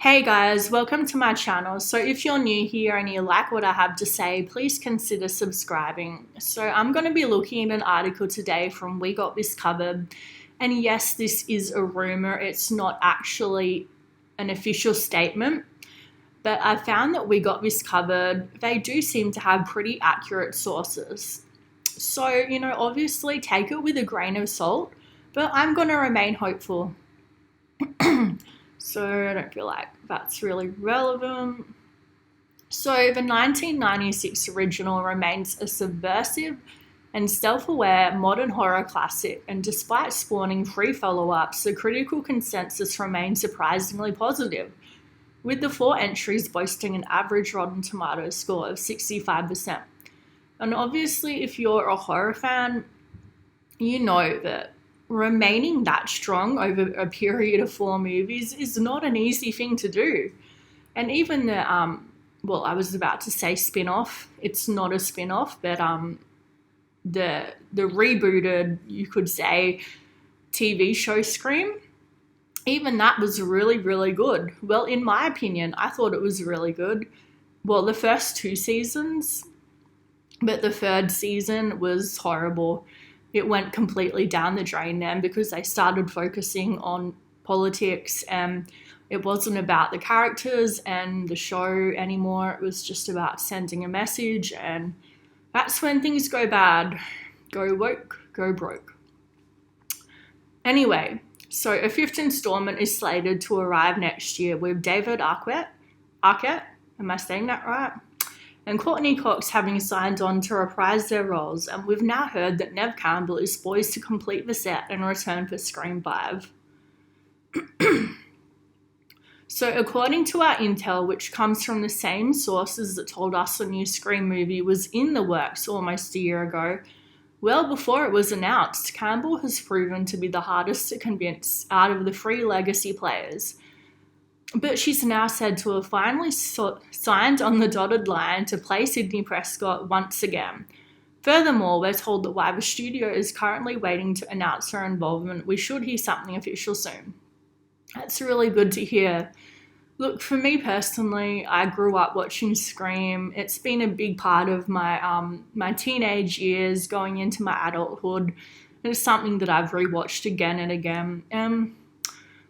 Hey guys, welcome to my channel. So if you're new here and you like what I have to say, please consider subscribing. So I'm going to be looking at an article today from We Got This Covered. And yes, this is a rumor. It's not actually an official statement. But I found that We Got This Covered, they do seem to have pretty accurate sources. So, obviously take it with a grain of salt, but I'm going to remain hopeful. So I don't feel like that's really relevant. So the 1996 original remains a subversive and self-aware modern horror classic, and despite spawning 3 follow-ups, the critical consensus remains surprisingly positive, with the 4 entries boasting an average Rotten Tomatoes score of 65%. And obviously, if you're a horror fan, you know that remaining that strong over a period of 4 movies is not an easy thing to do. And even the, I was about to say spin-off. It's not a spin-off, but the rebooted, you could say, TV show Scream, even that was really, really good. Well, in my opinion, I thought it was really good. Well, the first 2 seasons, but the 3rd season was horrible. It went completely down the drain then because they started focusing on politics and it wasn't about the characters and the show anymore. It was just about sending a message, and that's when things go bad. Go woke, go broke. Anyway, so a 5th installment is slated to arrive next year with David Arquette, am I saying that right? And Courtney Cox having signed on to reprise their roles, and we've now heard that Neve Campbell is poised to complete the set and return for Scream 5. So according to our intel, which comes from the same sources that told us the new Scream movie was in the works almost a year ago, well before it was announced, Campbell has proven to be the hardest to convince out of the 3 legacy players. But she's now said to have finally signed on the dotted line to play Sidney Prescott once again. Furthermore, we're told that while the studio is currently waiting to announce her involvement, we should hear something official soon. That's really good to hear. Look, for me personally, I grew up watching Scream. It's been a big part of my teenage years going into my adulthood. It's something that I've rewatched again and again.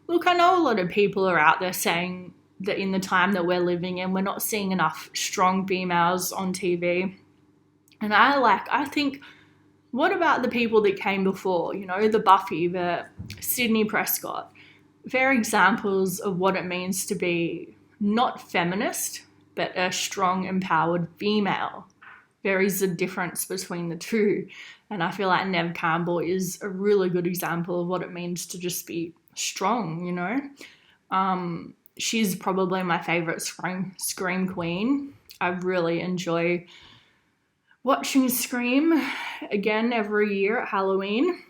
Look, I know a lot of people are out there saying that in the time that we're living in, we're not seeing enough strong females on TV. And I think, what about the people that came before? The Buffy, the Sidney Prescott. They're examples of what it means to be not feminist, but a strong, empowered female. There is a difference between the two. And I feel like Neve Campbell is a really good example of what it means to just be strong, She's probably my favorite Scream queen. I really enjoy watching Scream again every year at Halloween.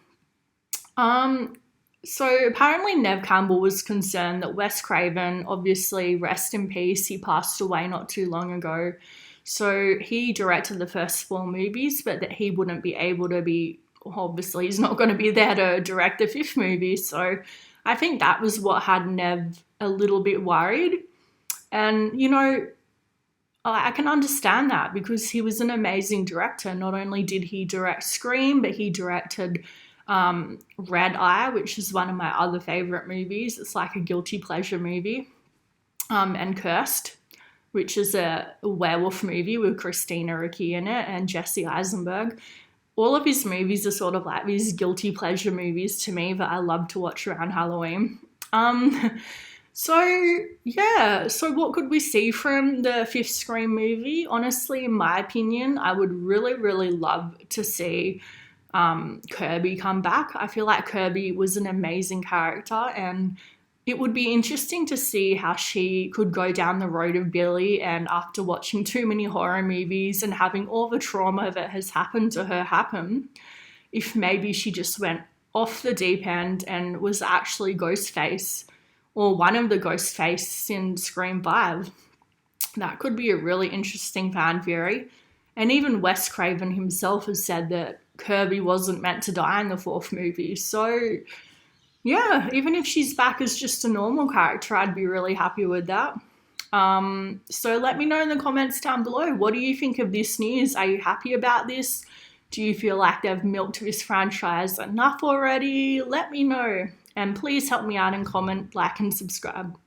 So apparently Neve Campbell was concerned that Wes Craven, obviously rest in peace, he passed away not too long ago. So he directed the first 4 movies, but that he wouldn't be able to be, obviously he's not going to be there to direct the 5th movie. So I think that was what had Neve a little bit worried. And, I can understand that because he was an amazing director. Not only did he direct Scream, but he directed Red Eye, which is one of my other favorite movies. It's like a guilty pleasure movie. And Cursed, which is a werewolf movie with Christina Ricci in it and Jesse Eisenberg. All of his movies are sort of like these guilty pleasure movies to me that I love to watch around Halloween. So what could we see from the 5th Scream movie? Honestly, in my opinion, I would really, really love to see Kirby come back. I feel like Kirby was an amazing character, and it would be interesting to see how she could go down the road of Billy, and after watching too many horror movies and having all the trauma that has happened to her happen, if maybe she just went off the deep end and was actually Ghostface, or one of the Ghostface in Scream 5. That could be a really interesting fan theory. And even Wes Craven himself has said that Kirby wasn't meant to die in the 4th movie. So Yeah, even if she's back as just a normal character, I'd be really happy with that. So let me know in the comments down below. What do you think of this news? Are you happy about this? Do you feel like they've milked this franchise enough already? Let me know. And please help me out and comment, like, and subscribe.